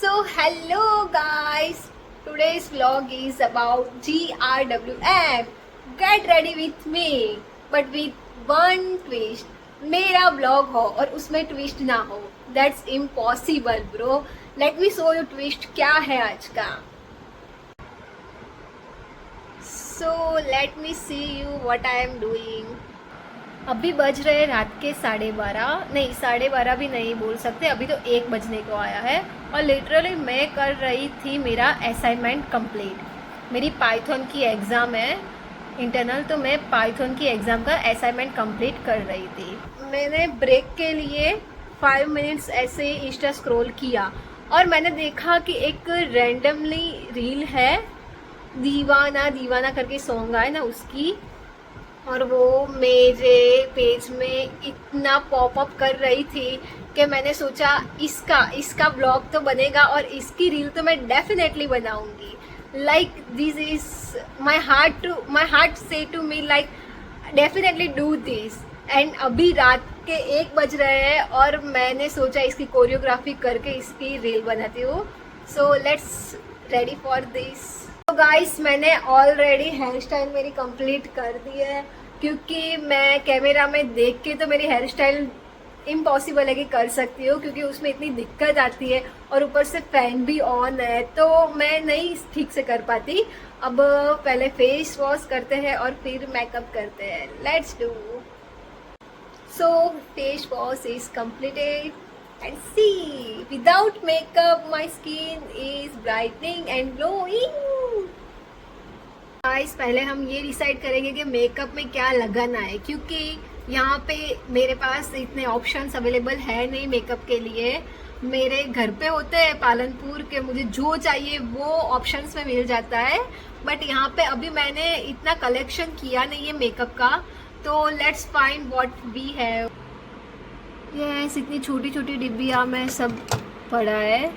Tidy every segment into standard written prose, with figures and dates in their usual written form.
So, hello guys. Today's vlog is about GRWM. Get ready with me, but with one twist. मेरा vlog हो और उसमें twist ना हो. That's impossible, bro. Let me show you twist क्या है आज का. So, let me see you what I am doing. अभी बज रहे रात के 12:30 नहीं 12:30 भी नहीं बोल सकते, अभी तो 1 बजने को आया है और लिटरली मैं कर रही थी मेरा असाइनमेंट कंप्लीट। मेरी पाइथन की एग्ज़ाम है इंटरनल, तो मैं पाइथन की एग्ज़ाम का असाइनमेंट कंप्लीट कर रही थी। मैंने ब्रेक के लिए 5 मिनट्स ऐसे इंस्टा स्क्रॉल किया और मैंने देखा कि एक रैंडमली रील है, दीवाना दीवाना करके सॉन्ग आए ना उसकी, और वो मेरे पेज में इतना पॉपअप कर रही थी कि मैंने सोचा इसका ब्लॉग तो बनेगा और इसकी रील तो मैं डेफिनेटली बनाऊंगी। Like this is my heart से to me like definitely do this. And अभी रात के 1 बज रहे हैं और मैंने सोचा इसकी कोरियोग्राफी करके इसकी रील बनाती हूँ। So let's ready for this. तो गाइस मैंने ऑलरेडी हेयर स्टाइल मेरी कंप्लीट कर दी है, क्योंकि मैं कैमरा में देख के तो मेरी हेयर स्टाइल इम्पॉसिबल है कि कर सकती हूँ, क्योंकि उसमें इतनी दिक्कत आती है और ऊपर से फैन भी ऑन है तो मैं नहीं ठीक से कर पाती। अब पहले फेस वॉश करते हैं और फिर मेकअप करते हैं। Let's do. So face wash is completed and see, without makeup my skin is brightening and glowing. Guys पहले हम ये डिसाइड करेंगे कि मेकअप में क्या लगाना है, क्योंकि यहाँ पे मेरे पास इतने ऑप्शंस अवेलेबल है नहीं मेकअप के लिए। मेरे घर पे होते हैं पालनपुर के, मुझे जो चाहिए वो ऑप्शंस में मिल जाता है, बट यहाँ पे अभी मैंने इतना कलेक्शन किया नहीं है मेकअप का, तो let's find what we have. Yes, इतनी छोटी छोटी डिब्बियाँ में सब पड़ा है।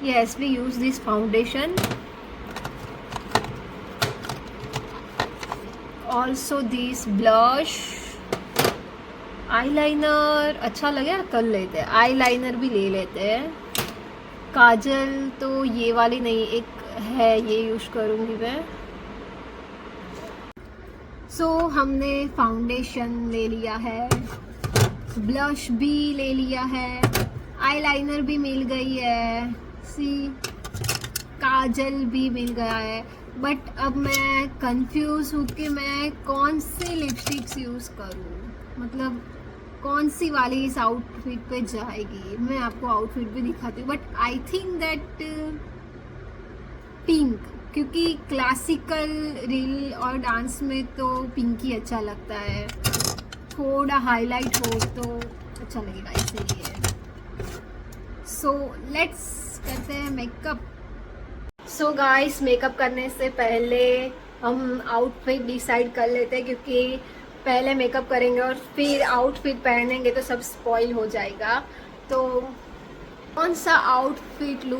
Yes, we use this foundation, also this blush, eyeliner अच्छा लगे कर लेते हैं, आईलाइनर भी ले लेते हैं। काजल तो ये वाली नहीं, एक है ये यूज करूँगी मैं। सो हमने फाउंडेशन ले लिया है, ब्लश भी ले लिया है, आईलाइनर भी मिल गई है, सी काजल भी मिल गया है। बट अब मैं कंफ्यूज हूँ कि मैं कौन सी लिपस्टिक्स यूज़ करूँ, मतलब कौन सी वाली इस आउटफिट पे जाएगी। मैं आपको आउटफिट भी दिखाती हूँ, but I think that pink, क्योंकि क्लासिकल रील और डांस में तो पिंक ही अच्छा लगता है, थोड़ा हाईलाइट हो तो अच्छा लगेगा इसीलिए। सो लेट्स करते हैं मेकअप। सो गाइस मेकअप करने से पहले हम आउटफिट डिसाइड कर लेते हैं, क्योंकि पहले मेकअप करेंगे और फिर आउटफिट पहनेंगे तो सब स्पॉइल हो जाएगा। तो कौन सा आउटफिट लूँ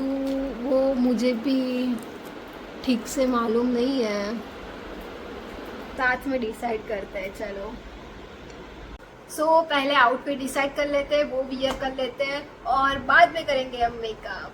वो मुझे भी ठीक से मालूम नहीं है, साथ में डिसाइड करते हैं चलो। सो पहले आउटफिट डिसाइड कर लेते हैं, वो वियर कर लेते हैं और बाद में करेंगे हम makeup.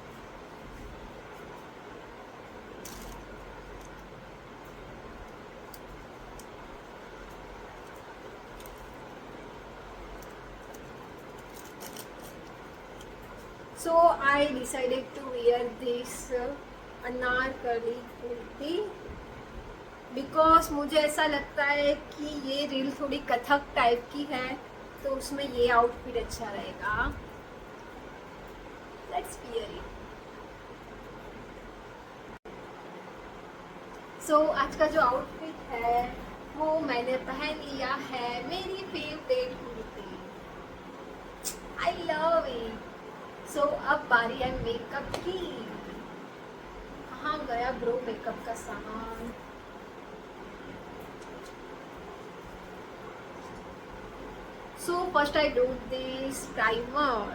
So I decided to wear this anarkali kurti, because मुझे ऐसा लगता है कि ये रील थोड़ी कथक टाइप की है, तो उसमें ये आउटफिट अच्छा रहेगा। Let's wear it. सो आज का जो आउटफिट है वो मैंने पहन लिया है, मेरी favourite kurti, I love it. So अब बारी है मेकअप की। कहाँ गया ब्रो मेकअप का सामान? So first I do this primer.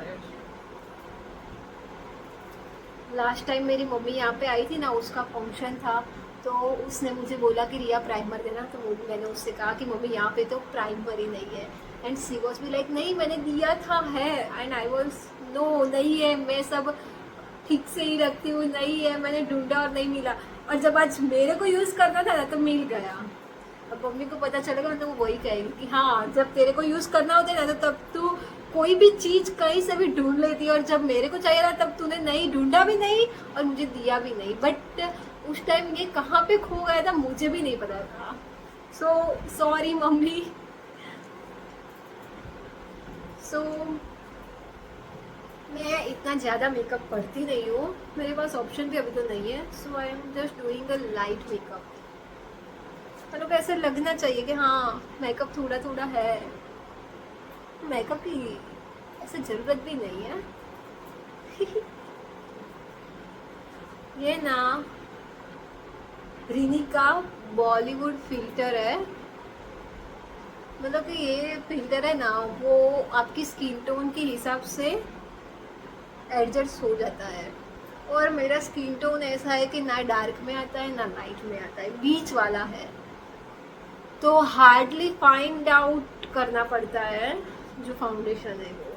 Last time मेरी मम्मी यहाँ पे आई थी ना, उसका फंक्शन था, तो उसने मुझे बोला कि रिया प्राइमर देना, तो मैंने उससे कहा कि मम्मी यहाँ पे तो प्राइमर ही नहीं है, एंड शी वाज भी लाइक नहीं मैंने दिया था है, एंड आई वाज नो नहीं है, मैं सब ठीक से ही रखती हूँ, नहीं है, मैंने ढूंढा और नहीं मिला। और जब आज मेरे को यूज करना था ना तो मिल गया। अब मम्मी को पता चलेगा तो वो वही कहेगी कि हाँ, जब तेरे को यूज करना होता है ना तो तब तू कोई भी चीज कहीं से भी ढूंढ लेती है, और जब मेरे को चाहिए था तब तूने नहीं ढूंढा भी नहीं और मुझे दिया भी नहीं। बट उस टाइम ये कहाँ पे खो गया था मुझे भी नहीं पता था। So sorry mummy. सो मैं इतना ज़्यादा मेकअप करती नहीं हूँ, मेरे पास ऑप्शन भी अभी तो नहीं है। So I am just doing a light makeup. मतलब ऐसे लगना चाहिए कि हाँ मेकअप थोड़ा थोड़ा है, मेकअप की ऐसे ज़रूरत भी नहीं है। ये ना रिनी का बॉलीवुड फिल्टर है। मतलब कि ये फिल्टर है ना, वो आपकी स्किन टोन के हिसाब से एडजस्ट हो जाता है। और मेरा स्किन टोन ऐसा है कि ना डार्क में आता है ना लाइट में आता है, बीच वाला है। तो हार्डली फाइंड आउट करना पड़ता है जो फाउंडेशन है वो।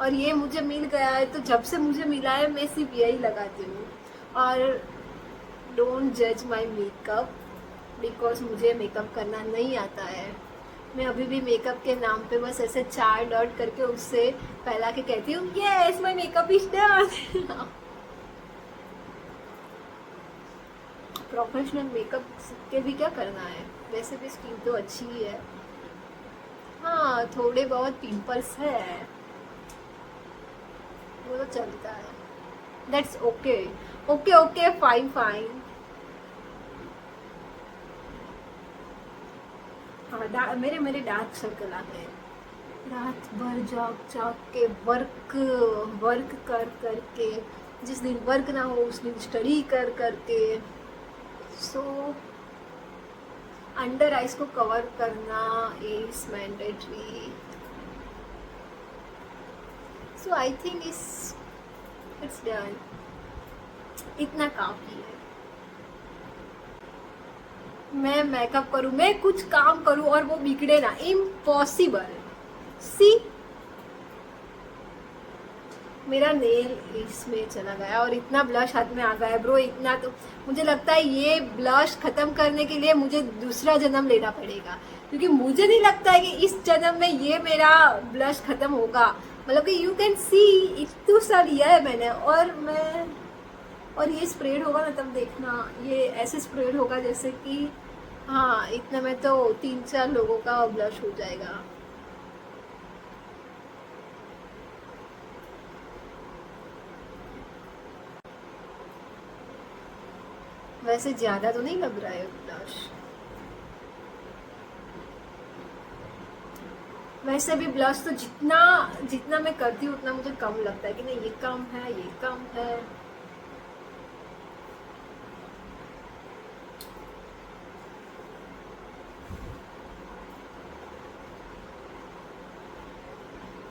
और ये मुझे मिल गया है तो जब से मुझे मिला है मैं सिर्फ यही लगाती हूँ। और डोंट जज माई मेकअप बिकॉज मुझे मेकअप करना नहीं आता है। मैं अभी भी मेकअप के नाम पे बस ऐसे 4 डॉट करके उससे फैला के कहती हूँ yes my makeup is done. Professional makeup सीख के भी क्या करना है, वैसे भी स्किन तो अच्छी ही है। हाँ थोड़े बहुत पिंपल्स है, वो तो चलता है, that's okay. Okay okay fine fine. हाँ मेरे मेरे डार्क सर्कल आ गए। रात भर जाग जाग के वर्क वर्क कर करके, जिस दिन वर्क ना हो उस दिन स्टडी कर करके। सो अंडर आइज को कवर करना is mandatory. So I think it's done, इतना काफ़ी है। मैं मेकअप करूँ, मैं कुछ काम करूँ और वो बिगड़े ना, इम्पॉसिबल। सी मेरा नेल इसमें चला गया और इतना ब्लश हाथ में आ गया है ब्रो, इतना तो मुझे लगता है ये ब्लश खत्म करने के लिए मुझे दूसरा जन्म लेना पड़ेगा, क्योंकि मुझे नहीं लगता है कि इस जन्म में ये मेरा ब्लश खत्म होगा। मतलब कि यू कैन सी इतना सा लिया है मैंने, और ये स्प्रेड होगा ना तब देखना, ये ऐसे स्प्रेड होगा जैसे कि हाँ इतना में तो 3-4 लोगों का ब्लश हो जाएगा। वैसे ज़्यादा तो नहीं लग रहा है ब्लश, वैसे भी ब्लश तो जितना जितना मैं करती हूँ उतना मुझे कम लगता है कि नहीं ये कम है ये कम है।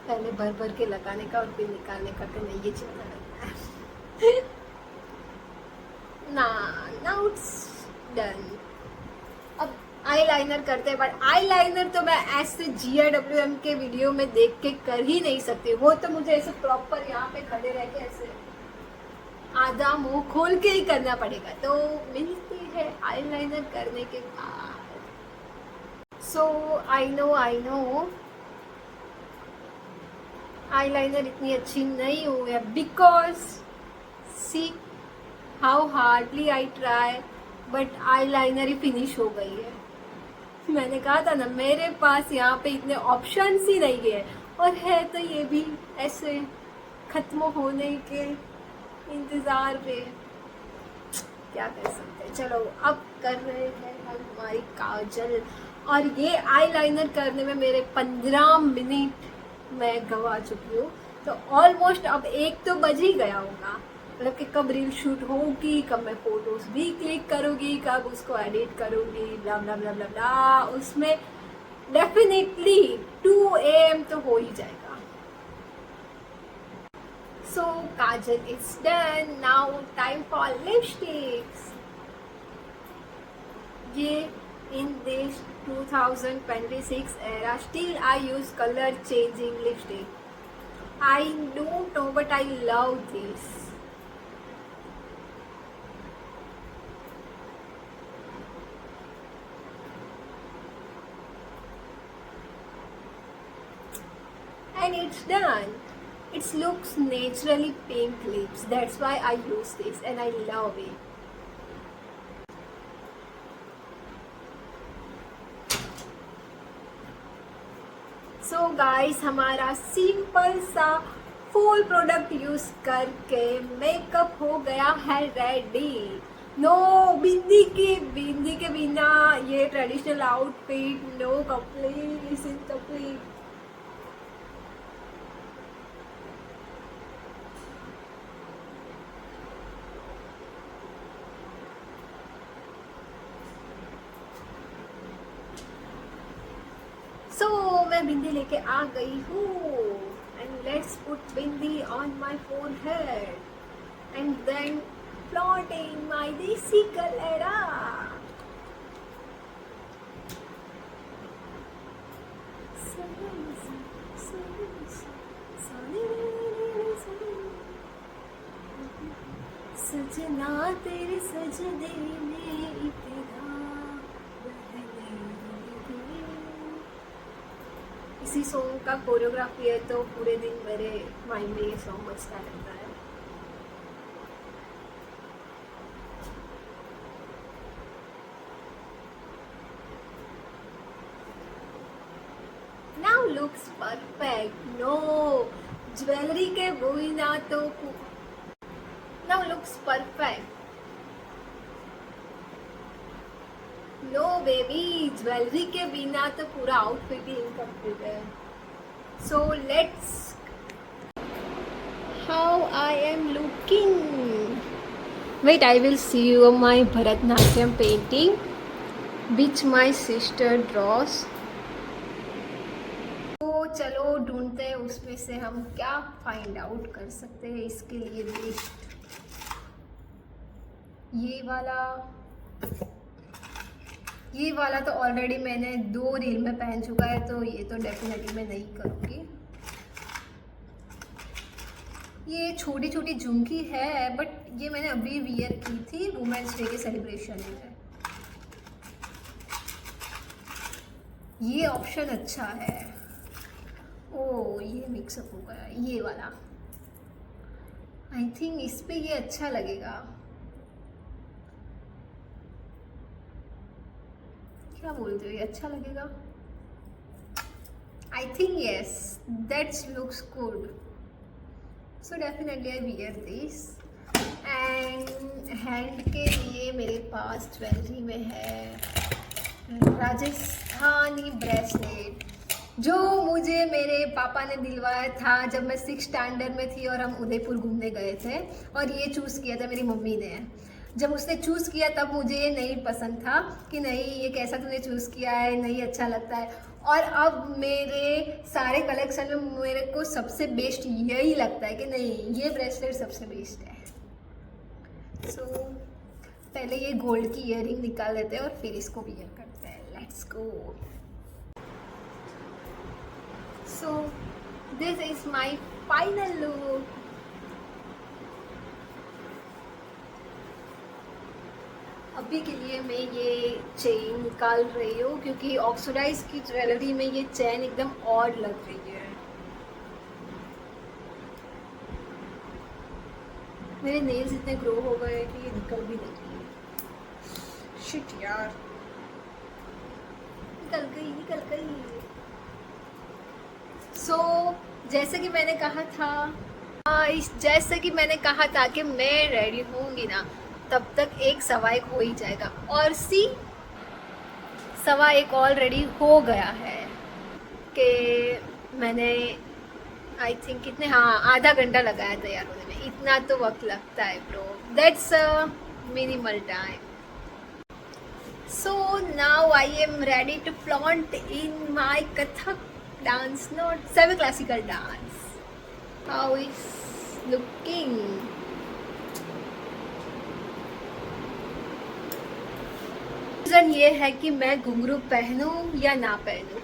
पहले भर भर के लगाने का और फिर निकालने का, तो नहीं ये चलना लगता है। ना नाउ इट्स डन। अब आई लाइनर करते हैं, बट आई लाइनर तो मैं ऐसे GIWM के वीडियो में देख के कर ही नहीं सकती। वो तो मुझे ऐसे प्रॉपर यहाँ पे खड़े रह के ऐसे आधा मुंह खोल के ही करना पड़ेगा। तो मिलती है आई लाइनर करने के बाद। सो आई नो आई लाइनर इतनी अच्छी नहीं हुई है because see how hardly I try, but eye liner he finish हो गई है। मैंने कहा था ना मेरे पास यहाँ पे इतने ऑप्शंस ही नहीं है, और है तो ये भी ऐसे खत्म होने के इंतज़ार पे, क्या कर सकते हैं। चलो अब कर रहे हैं हम हमारी काजल, और ये आई लाइनर करने में मेरे 15 मिनट मैं गवा चुकी हूँ। तो ऑलमोस्ट अब 1 तो बज ही गया होगा, मतलब कि कब रील शूट होगी, कब मैं फोटोज भी क्लिक करूँगी, कब उसको एडिट करूँगी, ब्ला ब्ला ब्ला ब्ला ब्ला, उसमें डेफिनेटली 2 AM तो हो ही जाएगा। So kajal is done. Now time for lipsticks. ये in this 2026 era still I use color changing lipstick. I don't know but I love this. And it's done. It looks naturally pink lips. That's why I use this and I love it. So guys, हमारा simple सा full product use करके makeup हो गया है ready. No bindi के बिना ये traditional outfit no complete, is incomplete. So मैं बिंदी लेके आ गई हूँ. And let's put bindi on my forehead and then flaunting my desi कलड़ा. सजना तेरे सजने में इतना इसी सॉन्ग का कोरियोग्राफी है तो पूरे दिन मेरे माइंड में ये सॉन्ग बजता रहता है. Now looks perfect. No jewellery के बिना तो now looks perfect. No baby, jewellery के बिना तो पूरा आउटफिट ही इनकम्प्लीट है. So let's how I am looking. Wait, I will see you my Bharatanatyam painting which my sister draws. तो चलो ढूंढते हैं उसमें से हम क्या फाइंड आउट कर सकते हैं इसके लिए बेस्ट. ये वाला तो ऑलरेडी मैंने 2 रील में पहन चुका है, तो ये तो डेफिनेटली मैं नहीं करूँगी. ये छोटी छोटी झुमकी है बट ये मैंने अभी वियर की थी वुमेन्स डे के सेलिब्रेशन में. ये ऑप्शन अच्छा है. ओ ये मिक्सअप हो गया. ये वाला आई थिंक इस पे ये अच्छा लगेगा. क्या बोलते हो, ये अच्छा लगेगा? I think yes, that's looks good. So definitely I wear this. And hand के लिए मेरे पास ज्वेलरी में है राजस्थानी ब्रेसलेट जो मुझे मेरे पापा ने दिलवाया था जब मैं 6th स्टैंडर्ड में थी और हम उदयपुर घूमने गए थे. और ये चूज़ किया था मेरी मम्मी ने. जब उसने चूज़ किया तब मुझे ये नहीं पसंद था कि नहीं ये कैसा तूने चूज़ किया है, नहीं अच्छा लगता है. और अब मेरे सारे कलेक्शन में मेरे को सबसे बेस्ट यही लगता है कि नहीं ये ब्रेसलेट सबसे बेस्ट है. सो पहले ये गोल्ड की ईयरिंग निकाल लेते हैं और फिर इसको वियर करते हैं. Let's go. So this is my final look. अभी के लिए मैं ये चेन निकाल रही हूँ क्योंकि ऑक्सीडाइज की ज्वेलरी में ये चेन एकदम ऑड लग रही है. मेरे नेल्स इतने ग्रो हो गए कि ये निकल भी नहीं रही. शिट यार, निकल गई. सो जैसे कि मैंने कहा था कि मैं रेडी होंगी ना तब तक 1:15 हो ही जाएगा. और सी 1:15 ऑलरेडी हो गया है कि मैंने आई थिंक कितने आधा घंटा लगाया तैयार होने में. इतना तो वक्त लगता है bro. That's a minimal time. So now I am ready to flaunt in my Kathak dance, not semi classical dance. How is looking. Reason ये है कि मैं घुंघरू पहनूं या ना पहनूं.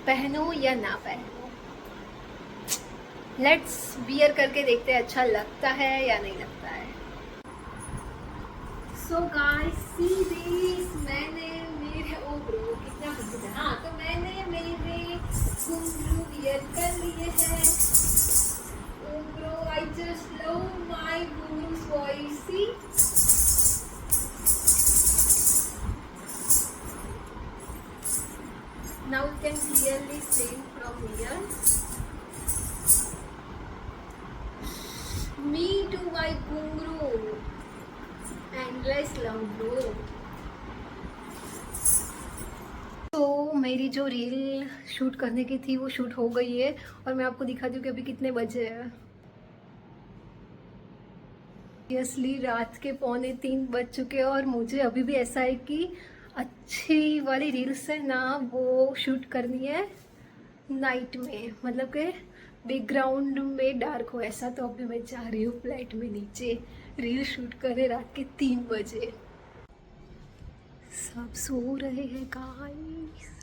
लेट्स वियर करके देखते हैं अच्छा लगता है या नहीं लगता है। सो गाइस सी दिस, मैंने मेरे ओ ब्रो कितना कुछ है। हाँ तो मैंने मेरे घुंघरू वियर कर लिए हैं। Oh bro I just love my ghungroo voice. See now you can clearly see from here me to my घुंघरू endless love bro। तो मेरी जो रील शूट करने की थी वो शूट हो गई है और मैं आपको दिखाती हूँ कि अभी कितने बजे हैं। सीरियसली रात के 2:45 बज चुके हैं और मुझे अभी भी ऐसा है कि अच्छी वाली रील्स है ना वो शूट करनी है नाइट में, मतलब कि बैकग्राउंड में डार्क हो ऐसा। तो अभी मैं जा रही हूँ फ्लैट में नीचे रील शूट करने रात के 3 बजे। सब सो रहे हैं गाइस।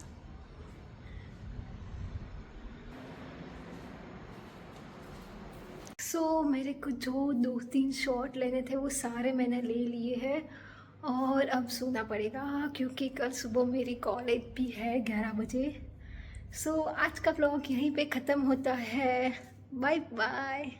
मेरे को जो 2-3 शॉट लेने थे वो सारे मैंने ले लिए हैं और अब सोना पड़ेगा क्योंकि कल सुबह मेरी कॉलेज भी है 11 बजे। आज का व्लॉग यहीं पे ख़त्म होता है। Bye bye.